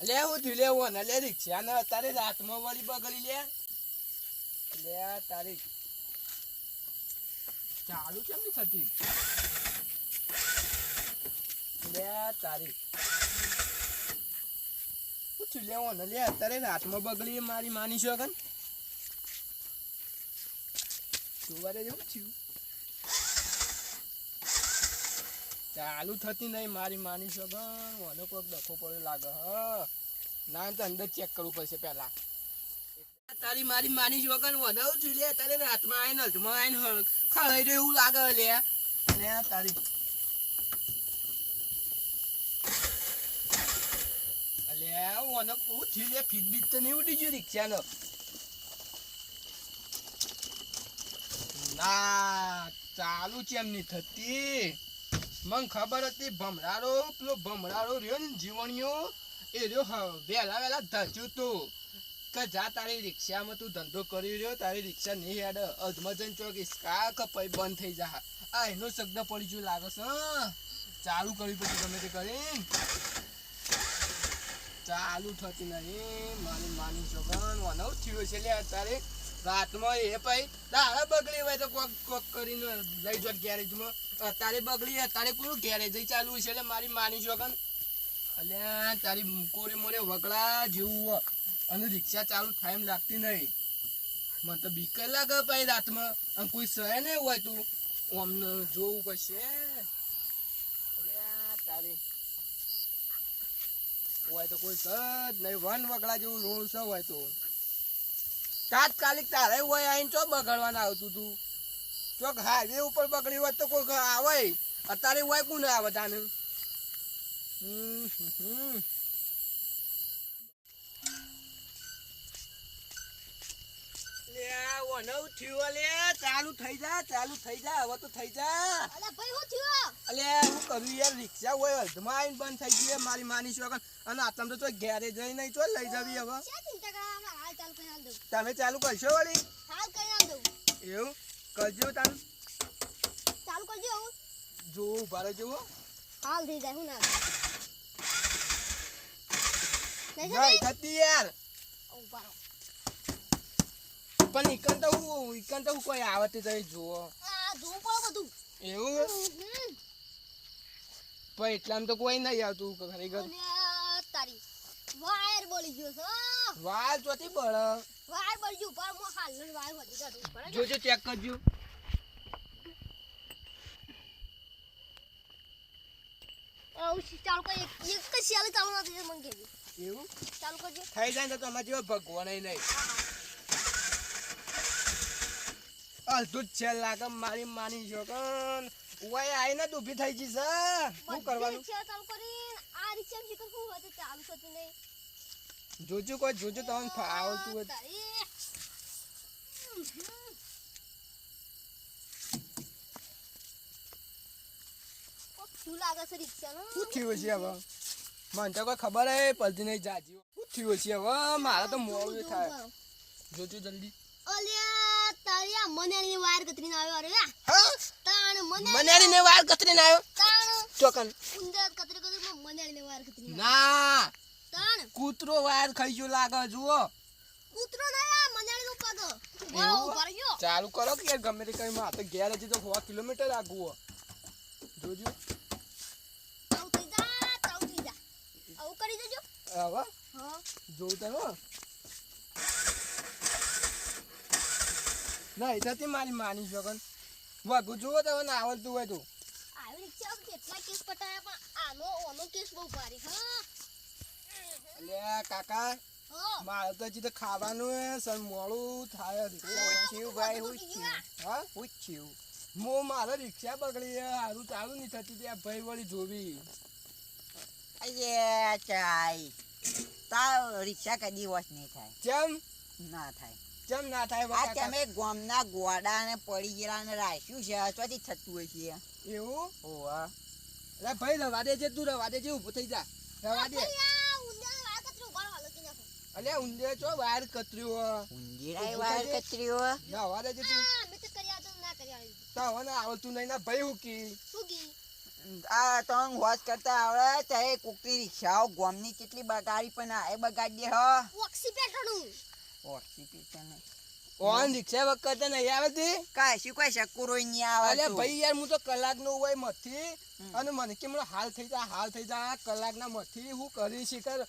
લે હું થયું લે ઓને લે રિક્ષા ને તારે રાતમાં વળી બગડી લે તારી ચાલુ કેમ ની થતી લે તારી હું થયું લે ઓને લે તારે રાતમાં બગડી મારી માની છો કન સવારે જેવું થયું ચાલુ થતી નહીં મારી માની છો કન ઓને કોઈક ડખો પડ્યો લાગે હ ના તો અંદર ચેક કરવું પડશે પેલા તારી મારી માની વગર વધાવું છું લે તારે રાતમાં આવીને હજમાં આવીને ખવાઈ રહ્યો એવું લાગે લે તારી લે ઓને કહું થયું લે ફીટ બીટ તો નહીં ઉડી ગયું રિક્ષાનો ના ચાલુ છે એમ નહીં થતી મને ખબર હતી ભમરારો પેલો ભમરારો રહ્યો ને જીવણીઓ એ રહ્યો વહેલા વહેલા ધચ્યું તું કે જા તારી રિક્ષામાં તું ધંધો કરી રહ્યો તારી રિક્ષા નહીં હેડ અધમાં જઈને ચોકીસ કા કપાઈ બંધ થઈ જા આ એનો શબ્દ પડી ગયો લાગે છે ચાલુ કરવી પછી ગમે તે કરી ચાલુ થતી નહીં મારી માની છોકરાને વનવ થયું છે લે અત્યારે રાતમાં એ પછી દાડા બગડી હોય તો કોક કોક કરીને લઈ જો ગેરેજમાં અત્યારે બગડી અત્યારે કોનું ગેરેજ ચાલુ છે એટલે મારી માની છોકરાને અલ્યા તારી કોરે મોરે વગડા જેવું અને રિક્ષા ચાલુ થાય એમ લાગતી નહીં મને તો બીક લાગે ભાઈ રાતમાં અને કોઈ સહે નહીં હોય તું અમને જોવું પડશે તારી હોય તો કોઈ સજ નહીં વન વગડા જેવું રોડ સ હોય તો તાત્કાલિક તારે હોય આવીને ચો બગડવાના આવતું તું ચોક હાઈવે ઉપર બગડી હોય તો કોઈ આવે અત્યારે હોય કોને આવે તાને ચાલુ થઈ જા હવે તો થઈ જા હું કરું યાર રિક્ષા હોય અડધમાં આવીને બંધ થઈ ગઈ મારી માની શું અને આટલા તો ઘેરે જઈ નહીં તો લઈ જવી હવે તમે ચાલુ કરશો વળી એવું કરજો તમે ચાલુ કરજો જો ઉભા જેવો હાલ થઈ જાય હું ના નહીં થતી યાર ઉભા પણ ઈકન તો હું કોઈ આવતી જઈ જુઓ આ જોવું પડે બધું એવું પણ એટલામાં તો કોઈ નહીં આવતું ખરેખર તારી વાયર બળી ગયો છે વાયર ચોથી બળ વાયર બળી ગયો પર મો હાલ વાયર વધી જતો પડે જોજો ચેક કરજો ચાલુ કરી એક જ ચાલુ નથી મને કહેજો એવું ચાલુ કરજો થઈ જાય તો તમારે જેવો ભગવાન નહીં અડધું જ છે લાગે મારી માની છોકન ઓય આઈને જ ઊભી થઈ ગઈ છે શું કરવાનું ચાલુ કરી આ રિક્ષા શીખર શું હોય તો ચાલુ થતું નહીં જોજો તમને આવતું હોય શું લાગે છે રિક્ષાનો શું થયું છે હવે મને તો કોઈ ખબર હે પડતી નહીં જાજી શું થયું છે હવે મારે તો મોડું થાય જોજો જલ્દી અલ્યા તારિયા મનેરી વાયર કતરીને આવ્યો અરે હા તાણ મનેરી ને વાયર કતરીને આવ્યો તાણ ચોકન ઉંદર કતરી મનેરી વાયર કતરીને ના તાણ કૂતરો વાયર ખાઈ ગયો લાગે જુઓ કૂતરો ના મનેરી નો પગ વાવ ભરજો ચાલુ કરો કે ગમે તે કઈ માં તો ઘેર હજી તો 100 કિલોમીટર આગું જોજો તાવ થઈ જા આવું કરી દેજો હવે હા જોઉં તને નહીં થતી મારી માની શકન વાગુ જુઓ તો ના આવડતું હોય તો આવી રિક્ષા કેટલા કેસ પટાયા પણ ઓનો કેસ બહુ ભારી હા અલ્યા કાકા હા મારે તો હજી તો ખાવાનું હે સર મોડું થાય રિક્ષા ભાઈ હા પૂછ્યું મારે રિક્ષા બગડી સારું ચાલુ નહીં થતી ત્યાં ભાઈ વળી જોવી અયે ચાઈ તાર રિક્ષા કદી વોશ નહીં થાય કેમ ના થાય કેમ ના થાય આ તમે ગામના ગોડા ને પડી ગયેલા ને રાખ્યું છે ચોથી થતું હોય છે એવું ઓવા અરે ભાઈ રવા દે છે તું રવા દે છે ઊભું થઈ જા રવા દે અલ્યા ઊંધે ચો વાયર કતર્યો ઊંધીરાય વાયર કતર્યો ના રવા દે છે તું તો હવે આવતું નહીં ના ભાઈ હુકી આ તંગ હોશ કરતા આવડે તે કોકની રિક્ષાઓ ગોમની કેટલી બગાડી પણ આ બગાડી દે હ ઓક્સી પેટ્રોનું ઓક્સિપીટન ઓન રિક્ષા વખતે નહીં આવતી કાશી કોઈ શકુરો નહીં આવે અલે તું. ભાઈ યાર હું તો કલાકનો હોય મથી અને મને કે મને હાલ થઈ જા કલાકના મથી હું કરી શીખર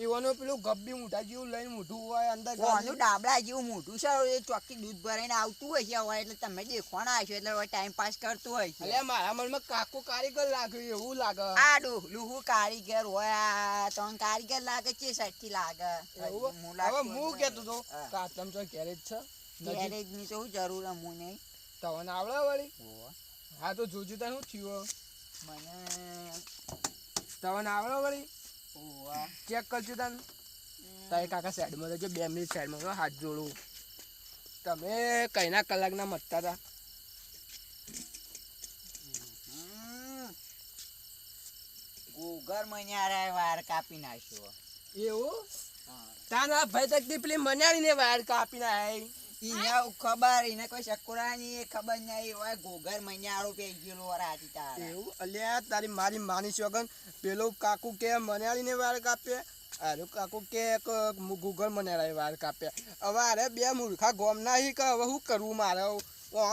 એવાનો પેલું ગબ્બી મૂઠા જેવું લઈને મૂઠું હોય અંદર ઓનું ડાબડા જેવું મોટું છે એ ચોખ્ખી દૂધ ભરાઈને આવતું હોય છે હવે એટલે તમે દેખવાના હશો એટલે હવે ટાઈમ પાસ કરતું હોય છે અલે મારા મનમાં કાકો કારીગર લાગ્યું એવું લાગે આ ડોહલું કારીગર હોય આ તન કારીગર લાગે છે સાઈડથી લાગે એવું હવે હું કેતો તો કાતમ તો ગેરેજ છે ગેરેજ ની તો જરૂર હું નહીં તવન આવડે વળી હા તો જોજો તને શું થયું મને તવન આવડે વળી ચેક કરજો તને તારે કાકા સાઈડમાં રહેજો 2 મિનિટ સાઈડમાં હાથ જોડું તમે કઈના કલાકના મતતા હતા ગોગર મન્યારા વાર કાપી નાખ્યો એવું તાના ભાઈ તકતી પેલી મનાડીને વાળ કાપી નાય ઈને ખબર ઈને કોઈ શકુરા ની ખબર નહીં હોય ગોગર મન્યારો પે ગયેલો રાતી તારા એવું અલ્યા તારી મારી માની છોકન પેલો કાકુ કે મનાડીને વાળ કાપે અરે કાકુ કે ગુગલ મનાડા વાળ કાપે હવે અરે બે મૂર્ખા ગોમ નાહી કે હવે શું કરવું મારે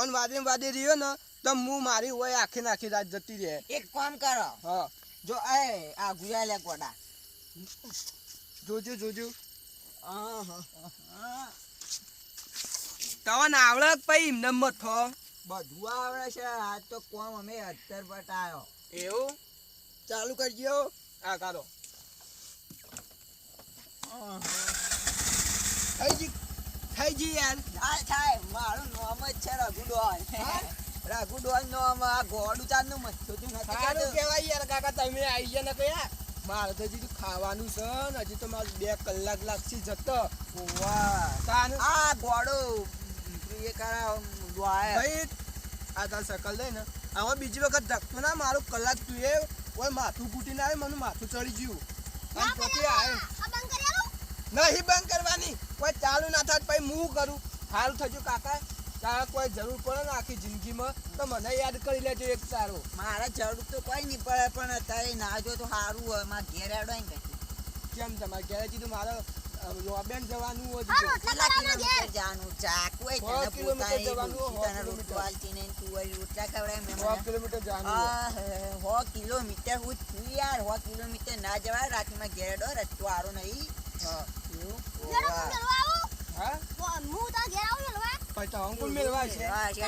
ઓન વાદે રહ્યો ને તો હું મારી હોય આખી રાત જતી રહે એક કામ કરો હા જો આ ગુયા લે ગોડા જોજો તવન આવડે પઈ એમને મથો બધું આવડે છે આ તો કોમ અમે 18 બટાયો એવું ચાલુ કરજો આ કાઢો થઈ જી યાર ના થાય મારું નામ જ છે રઘુડોન રઘુડોન નામ આ ગોડું ચાંદનું મથું તું નથી સારું કહેતો. કહેવાય યાર કાકા તમે આવી ગયા ને કયા મારે તો હજી ખાવાનું છે ને હજી તો મારે 2 કલાક લાગશે જતો વાહ તાન આ ગોડો એ કરા દોય ભાઈ આ તાર સકલ દે ને આમાં બીજી વખત ધક્કો ના મારું કલાક તું એ ઓય માથું કૂટીને આવે મને માથું ચડી ગયું અને પછી આવે આ બંધ કરી આલો નહીં બંધ કરવાની કોઈ ચાલુ ના થાય પછી હું કરું સારું થજો કાકા તારે કોઈ જરૂર પડે ને આખી જિંદગીમાં તો મને યાદ કરી લેજો એક સારો મારા જરૂર તો કોઈ નહીં પડે પણ અત્યારે ના જો તો સારું હોય મારા ઘેર આડો ને કશું કેમ તમારે ઘરે કીધું મારે લોબેન જવાનું હોય હા, તો રોટલા કેટલા બનાવવા ઘેર. કિલોમીટર જાનું ચાકુ હોય 100 તને કિલોમીટર પોતાની જવાનું હોય, 100 ડોશી તને રોટલો કિલોમીટર. આલતી નહીં, તું વળી રોટલા ખવડાવે મેં 100 મને. કિલોમીટર જવાનું હોય. 100 કિલોમીટર હું છું યાર 100 કિલોમીટર ના જવાય રાતમાં ઘેર અડો રસ્તો હારો નહીં હા એવું ઘેર હું મેળવા આવું. હા હું તારા ઘેર આવું મેળવા. પછી તો અંકુલ મેળવા છે હા, છે,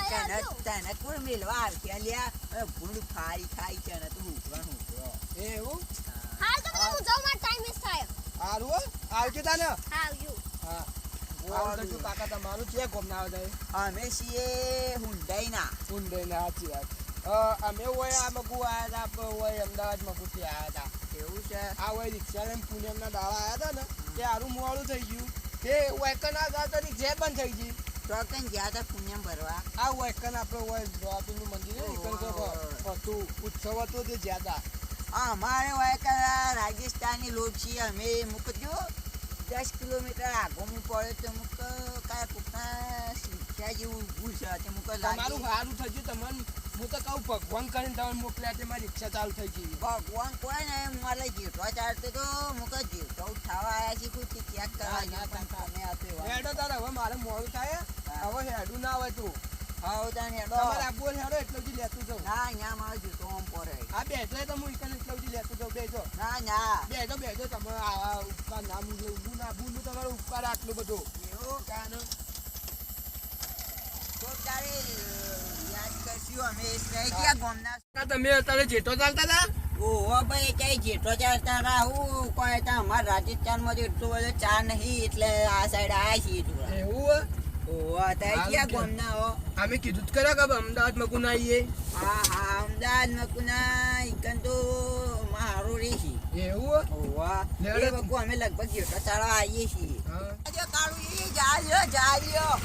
તને કોણ મેલવા આવશે અલ્યા હવે ભૂંડ ફારી ખાઈ છે ને તું ઉભરણ ઉભરો એ એવું હાલ તો મને હું જાઉં, મારો ટાઈમ વેસ્ટ થાય. સારું હો આવજો તાને હા, આવજો. હા સારું થયું કાકા તમારું છે કોમ ના આવે અમે છીએ હુંડાઈના ઊંડે ને સાચી વાત અમે હોય આ મગુ આવ્યા હતા આપણે હોય અમદાવાદ મગુથી આવ્યા હતા એવું છે આ હોય રિક્ષા લઈને પુણ્યમના દાડા આવ્યા હતા ને તે સારું મોડું થઈ ગયું તે વેકન આ તો રિક્ષા બંધ થઈ ગઈ ચોકન ગયા હતા પુણ્યમ ભરવા આ વેકન આપણે હોય દ્વારકાનું મંદિર છે ને હતું ઉત્સવ હતો તે જ્યાં હતા અમારે હોય કે રાજસ્થાની લોટ છીએ અમે મૂકજો 10 કિલોમીટર આગળ પડે તો મુક કાંઈ પોતા શીખ્યા જેવું ઊભું છે તે મુક તમારું સારું થઈ ગયું તમને હું તો કહું ભગવાન કરીને તમે મોકલ્યા તે મારી રિક્ષા ચાલુ થઈ ગઈ ભગવાન કોઈ ને મારે જેટલો ચાલતો તો મુક જેટલો ઉઠાવા આવ્યા છે કોઈ ચેક કરવા ના, જેવું પણ તમે આપ્યો હેડો તારે હવે મારે મોડું થાય હવે હેડું ના હોય તું હા તાને હેડો તમારે આબુ હેડો એટલો જ લેતું જાઉં ના અહીંયા મારે જેટલો આમ પડે આ બેઠો તો હું એકને એટલો જ લેતું જાઉં બેજો ના ના બેજો તમે આ ઉપકાર ના ઊભું ના ભૂલું તમારો ઉપકાર આટલું બધું એવું કાનો તો તારે યાદ કરશું અમે રહી ગયા ગામના તમે અત્યારે જેટલો ચાલતા હતા ઓહો ભાઈ કઈ જેટલો ચાલતા રહું કોઈ તો અમારા રાજસ્થાનમાં તો એટલો બધો ચા નહીં એટલે આ સાઈડ આવ્યા છીએ થોડા એવું ઓહો ત્યાં ક્યાં ગામના હો અમે કીધું જ ખરા કે અમદાવાદ મકુ ના આવીએ હા હા અમદાવાદ મકુના ઈકન તો મારો રેસી એવું ઓહો લેવડે એ વખત અમે લગભગ જેટલો ચાલવા આવીએ છીએ હા કાળું ઈ જા લ્યો